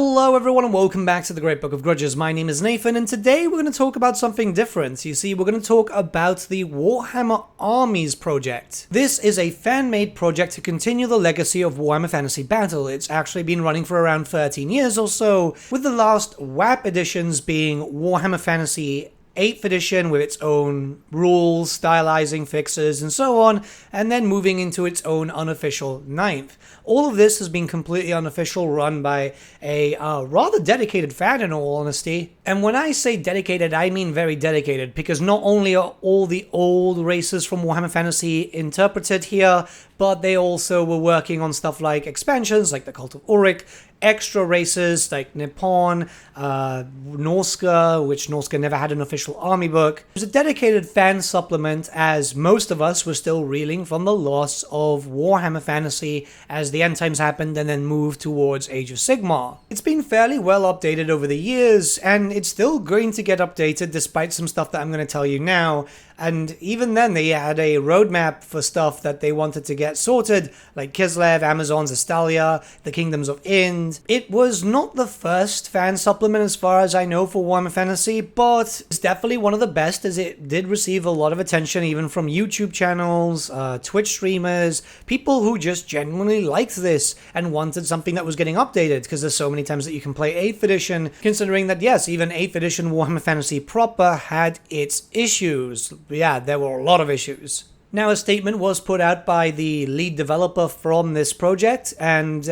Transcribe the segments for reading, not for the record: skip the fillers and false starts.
Hello everyone and welcome back to the Great Book of Grudges. My name is Nathan and today we're going to talk about something different. You see, we're going to talk about the Warhammer Armies Project. This is a fan-made project to continue the legacy of Warhammer Fantasy Battle. It's actually been running for around 13 years or so, with the last WAP editions being Warhammer Fantasy 8th edition with its own rules, stylizing, fixes, and so on, and then moving into its own unofficial 9th. All of this has been completely unofficial, run by a rather dedicated fan in all honesty. And when I say dedicated, I mean very dedicated, because not only are all the old races from Warhammer Fantasy interpreted here, but they also were working on stuff like expansions, like the Cult of Ulrich, extra races like Nippon, Norska, which Norska never had an official army book. It was a dedicated fan supplement, as most of us were still reeling from the loss of Warhammer Fantasy as the end times happened and then moved towards Age of Sigmar. It's been fairly well updated over the years, and it's still going to get updated despite some stuff that I'm going to tell you now. And even then, they had a roadmap for stuff that they wanted to get sorted, like Kislev, Amazons, Estalia, the Kingdoms of Ind. It was not the first fan supplement as far as I know for Warhammer Fantasy, but it's definitely one of the best, as it did receive a lot of attention even from YouTube channels, Twitch streamers, people who just genuinely liked this and wanted something that was getting updated, because there's so many times that you can play 8th edition, considering that yes, even 8th edition Warhammer Fantasy proper had its issues. Yeah, there were a lot of issues. Now, a statement was put out by the lead developer from this project, and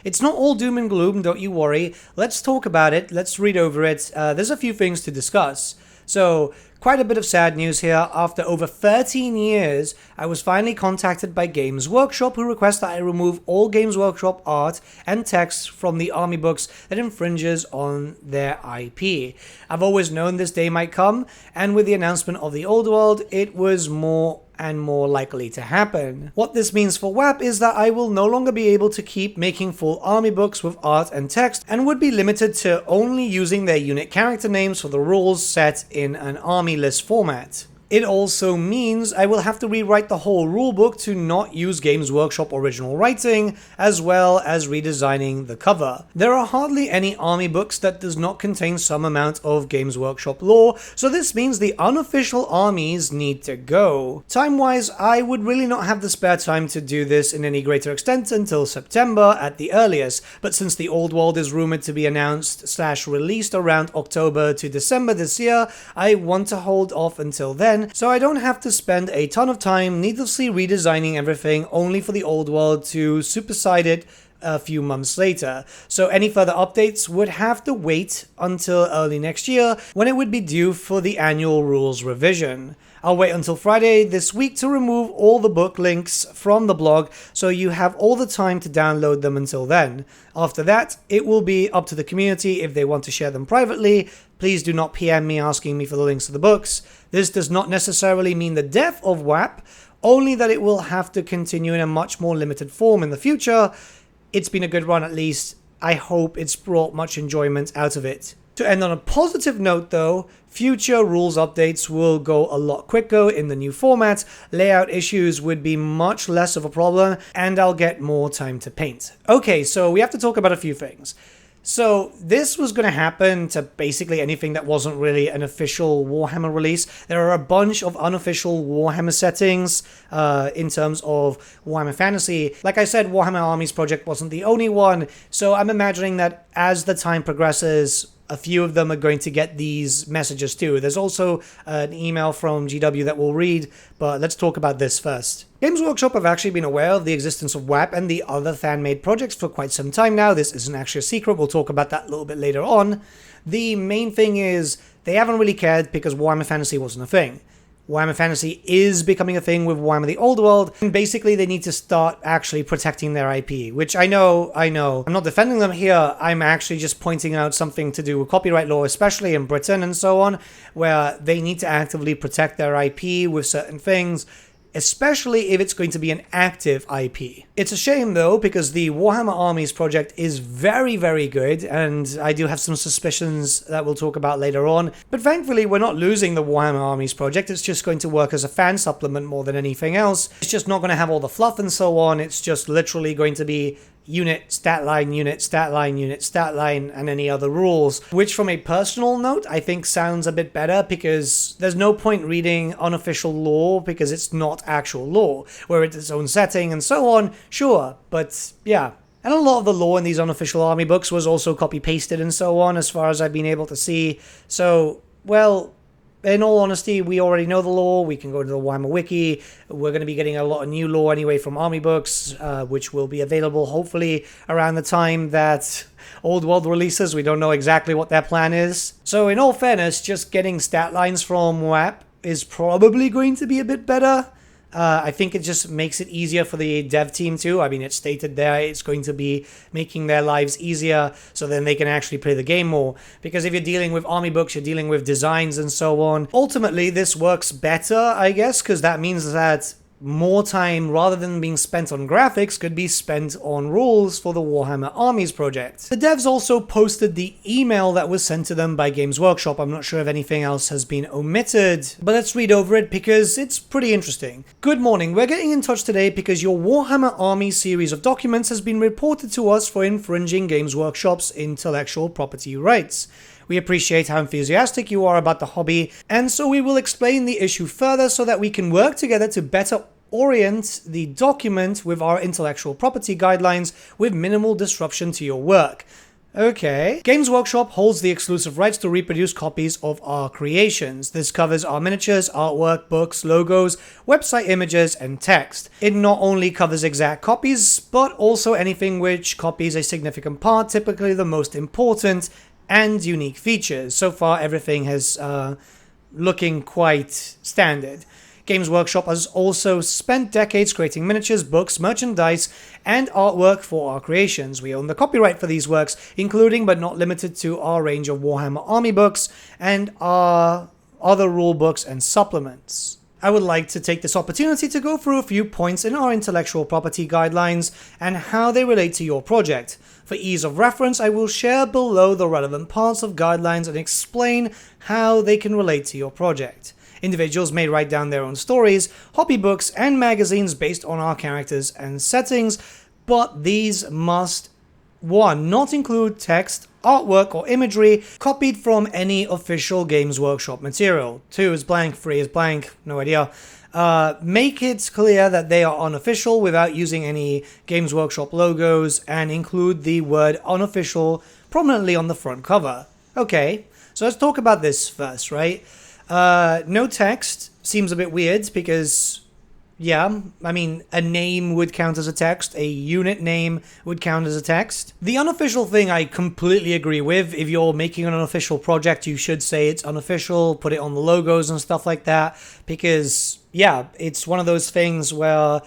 it's not all doom and gloom, don't you worry. Let's talk about it, let's read over it. There's a few things to discuss. So, quite a bit of sad news here. After over 13 years, I was finally contacted by Games Workshop, who request that I remove all Games Workshop art and text from the army books that infringes on their IP. I've always known this day might come, and with the announcement of The Old World, it was more and more likely to happen. What this means for WAP is that I will no longer be able to keep making full army books with art and text, and would be limited to only using their unit character names for the rules set in an army list format. It also means I will have to rewrite the whole rulebook to not use Games Workshop original writing, as well as redesigning the cover. There are hardly any army books that does not contain some amount of Games Workshop lore, so this means the unofficial armies need to go. Time-wise, I would really not have the spare time to do this in any greater extent until September at the earliest, but since The Old World is rumored to be announced / released around October to December this year, I want to hold off until then, so I don't have to spend a ton of time needlessly redesigning everything only for The Old World to supersede it a few months later. So any further updates would have to wait until early next year, when it would be due for the annual rules revision. I'll wait until Friday this week to remove all the book links from the blog, so you have all the time to download them until then. After that, it will be up to the community if they want to share them privately. Please do not PM me asking me for the links to the books. This does not necessarily mean the death of WAP, only that it will have to continue in a much more limited form in the future. It's been a good run at least. I hope it's brought much enjoyment out of it. To end on a positive note though, future rules updates will go a lot quicker in the new format, layout issues would be much less of a problem, and I'll get more time to paint. Okay, so we have to talk about a few things. So this was going to happen to basically anything that wasn't really an official Warhammer release. There are a bunch of unofficial Warhammer settings in terms of Warhammer Fantasy. Like I said, Warhammer Armies Project wasn't the only one, so I'm imagining that as the time progresses, a few of them are going to get these messages too. There's also an email from GW that we'll read, but let's talk about this first. Games Workshop have actually been aware of the existence of WAP and the other fan-made projects for quite some time now. This isn't actually a secret. We'll talk about that a little bit later on. The main thing is they haven't really cared because Warhammer Fantasy wasn't a thing. Warhammer Fantasy is becoming a thing with Warhammer The Old World, and basically they need to start actually protecting their IP, which I know, I'm not defending them here, I'm actually just pointing out something to do with copyright law, especially in Britain and so on, where they need to actively protect their IP with certain things, especially if it's going to be an active IP. It's a shame though, because the Warhammer Armies Project is very, very good, and I do have some suspicions that we'll talk about later on, but thankfully we're not losing the Warhammer Armies Project. It's just going to work as a fan supplement more than anything else. It's just not going to have all the fluff and so on. It's just literally going to be unit, stat line, unit, stat line, unit, stat line, and any other rules, which from a personal note, I think sounds a bit better because there's no point reading unofficial lore because it's not actual lore, where it's its own setting and so on, sure, but yeah. And a lot of the lore in these unofficial army books was also copy-pasted and so on, as far as I've been able to see, so, well, in all honesty, we already know the lore. We can go to the Warhammer Wiki. We're going to be getting a lot of new lore anyway from army books, which will be available hopefully around the time that Old World releases. We don't know exactly what their plan is. So in all fairness, just getting stat lines from WAP is probably going to be a bit better. I think it just makes it easier for the dev team too. I mean, it's stated there it's going to be making their lives easier so then they can actually play the game more. Because if you're dealing with army books, you're dealing with designs and so on. Ultimately, this works better, I guess, because that means that more time, rather than being spent on graphics, could be spent on rules for the Warhammer Armies project. The devs also posted the email that was sent to them by Games Workshop. I'm not sure if anything else has been omitted, but let's read over it because it's pretty interesting. Good morning, we're getting in touch today because your Warhammer Armies series of documents has been reported to us for infringing Games Workshop's intellectual property rights. We appreciate how enthusiastic you are about the hobby, and so we will explain the issue further so that we can work together to better orient the document with our intellectual property guidelines with minimal disruption to your work. Okay. Games Workshop holds the exclusive rights to reproduce copies of our creations. This covers our miniatures, artwork, books, logos, website images, and text. It not only covers exact copies, but also anything which copies a significant part, typically the most important and unique features. So far, everything has looking quite standard. Games Workshop has also spent decades creating miniatures, books, merchandise, and artwork for our creations. We own the copyright for these works, including but not limited to our range of Warhammer Army books and our other rule books and supplements. I would like to take this opportunity to go through a few points in our intellectual property guidelines and how they relate to your project. For ease of reference, I will share below the relevant parts of guidelines and explain how they can relate to your project. Individuals may write down their own stories, hobby books, and magazines based on our characters and settings, but these must 1. Not include text, artwork, or imagery copied from any official Games Workshop material. 2 is blank, 3 is blank, no idea. Make it clear that they are unofficial without using any Games Workshop logos, and include the word unofficial prominently on the front cover. Okay, so let's talk about this first, right? No text seems a bit weird because, yeah, I mean, a name would count as a text, a unit name would count as a text. The unofficial thing I completely agree with. If you're making an unofficial project, you should say it's unofficial, put it on the logos and stuff like that, because, yeah, it's one of those things where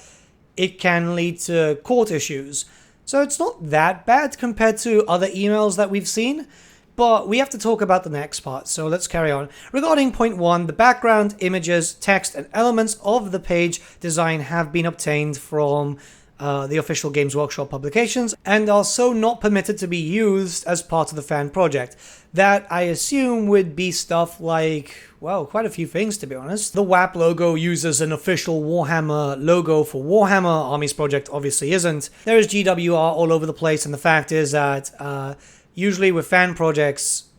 it can lead to court issues. So it's not that bad compared to other emails that we've seen. But we have to talk about the next part, so let's carry on. Regarding point 1, the background, images, text, and elements of the page design have been obtained from the official Games Workshop publications and are so not permitted to be used as part of the fan project. That, I assume, would be stuff like, well, quite a few things, to be honest. The WAP logo uses an official Warhammer logo for Warhammer. Armies Project obviously isn't. There is GWR all over the place, and the fact is that usually with fan projects,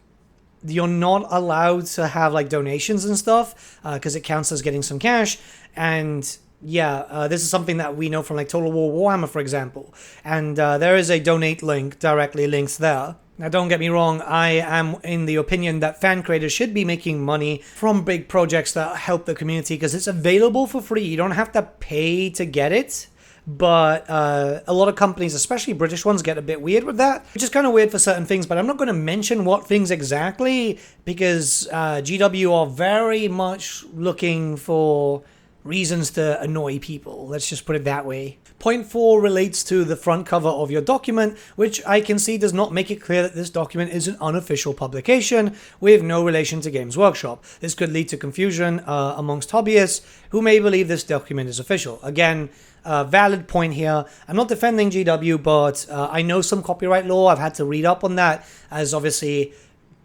you're not allowed to have like donations and stuff because it counts as getting some cash. And yeah, this is something that we know from like Total War Warhammer, for example. And there is a donate link directly linked there. Now, don't get me wrong, I am in the opinion that fan creators should be making money from big projects that help the community because it's available for free. You don't have to pay to get it. But a lot of companies, especially British ones, get a bit weird with that, which is kind of weird for certain things, but I'm not going to mention what things exactly because GW are very much looking for reasons to annoy people. Let's just put it that way. Point 4 relates to the front cover of your document, which I can see does not make it clear that this document is an unofficial publication with no relation to Games Workshop. This could lead to confusion amongst hobbyists who may believe this document is official. Again, valid point here. I'm not defending GW, but I know some copyright law. I've had to read up on that, as obviously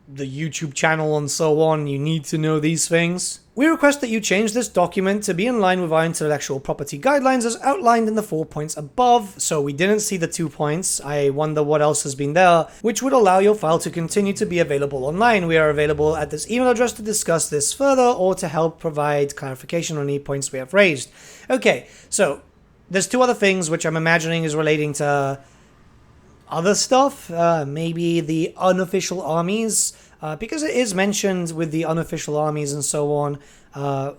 the YouTube channel and so on, you need to know these things. We request that you change this document to be in line with our intellectual property guidelines as outlined in the 4 points above. So we didn't see the 2 points. I wonder what else has been there, which would allow your file to continue to be available online. We are available at this email address to discuss this further or to help provide clarification on any points we have raised. Okay, so there's 2 other things which I'm imagining is relating to other stuff, maybe the unofficial armies, because it is mentioned with the unofficial armies and so on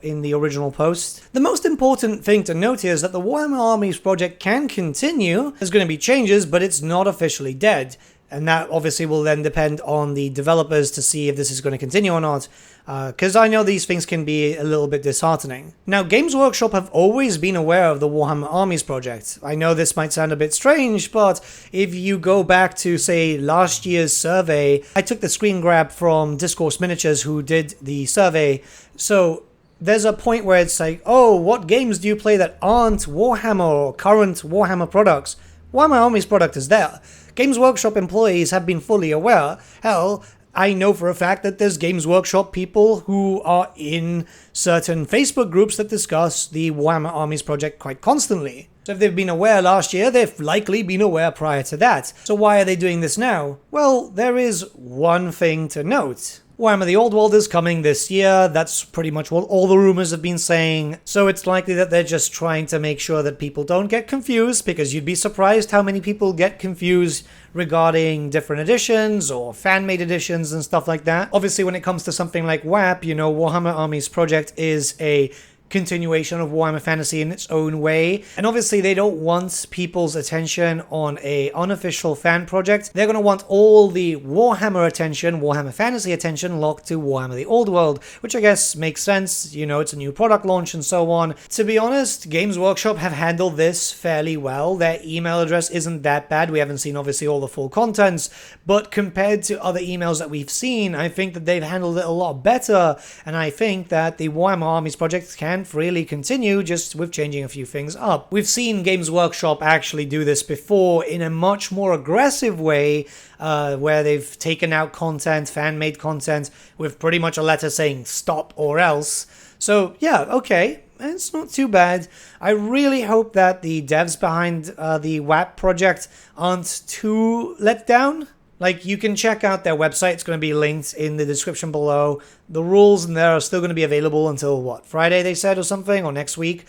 in the original post. The most important thing to note here is that the Warhammer Armies project can continue. There's going to be changes, but it's not officially dead. And that obviously will then depend on the developers to see if this is going to continue or not, because I know these things can be a little bit disheartening. Now, Games Workshop have always been aware of the Warhammer Armies project. I know this might sound a bit strange, but if you go back to, say, last year's survey, I took the screen grab from Discourse Miniatures who did the survey, so there's a point where it's like, oh, what games do you play that aren't Warhammer or current Warhammer products? Warhammer Armies product is there. Games Workshop employees have been fully aware. Hell, I know for a fact that there's Games Workshop people who are in certain Facebook groups that discuss the Warhammer Armies project quite constantly. So if they've been aware last year, they've likely been aware prior to that. So why are they doing this now? Well, there is one thing to note. Warhammer The Old World is coming this year. That's pretty much what all the rumors have been saying. So it's likely that they're just trying to make sure that people don't get confused, because you'd be surprised how many people get confused regarding different editions or fan-made editions and stuff like that. Obviously, when it comes to something like WAP, you know, Warhammer Armies Project is a continuation of Warhammer Fantasy in its own way, and obviously they don't want people's attention on a unofficial fan project. They're going to want all the Warhammer attention, Warhammer Fantasy attention, locked to Warhammer The Old World, which I guess makes sense. You know, it's a new product launch and so on. To be honest, Games Workshop have handled this fairly well. Their email address isn't that bad. We haven't seen obviously all the full contents, but compared to other emails that we've seen, I think that they've handled it a lot better, and I think that the Warhammer Armies project can freely continue, just with changing a few things up. We've seen Games Workshop actually do this before in a much more aggressive way, where they've taken out content, fan-made content, with pretty much a letter saying stop or else. So yeah, okay, it's not too bad. I really hope that the devs behind the WAP project aren't too let down. Like, you can check out their website. It's going to be linked in the description below. The rules in there are still going to be available until, what, Friday they said or something, or next week.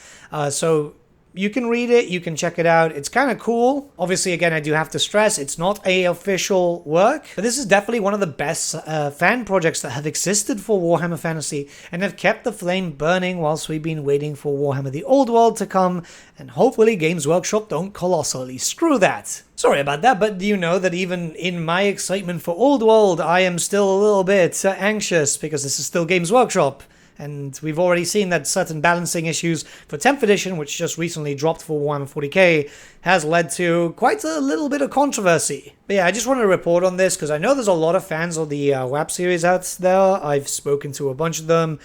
So you can read it, you can check it out. It's kind of cool. Obviously, again, I do have to stress, it's not a official work, but this is definitely one of the best fan projects that have existed for Warhammer Fantasy, and have kept the flame burning whilst we've been waiting for Warhammer The Old World to come, and hopefully Games Workshop don't colossally screw that. Sorry about that, but do you know that even in my excitement for Old World, I am still a little bit anxious, because this is still Games Workshop. And we've already seen that certain balancing issues for 10th edition, which just recently dropped for Warhammer 40k, has led to quite a little bit of controversy. But yeah, I just wanted to report on this, because I know there's a lot of fans of the WAP series out there. I've spoken to a bunch of them.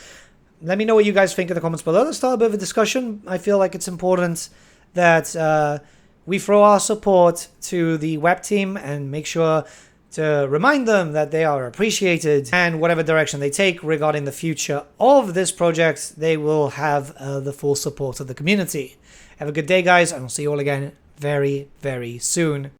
Let me know what you guys think in the comments below. Let's start a bit of a discussion. I feel like it's important that we throw our support to the WAP team and make sure to remind them that they are appreciated, and whatever direction they take regarding the future of this project, they will have the full support of the community. Have a good day, guys, and I'll see you all again very, very soon.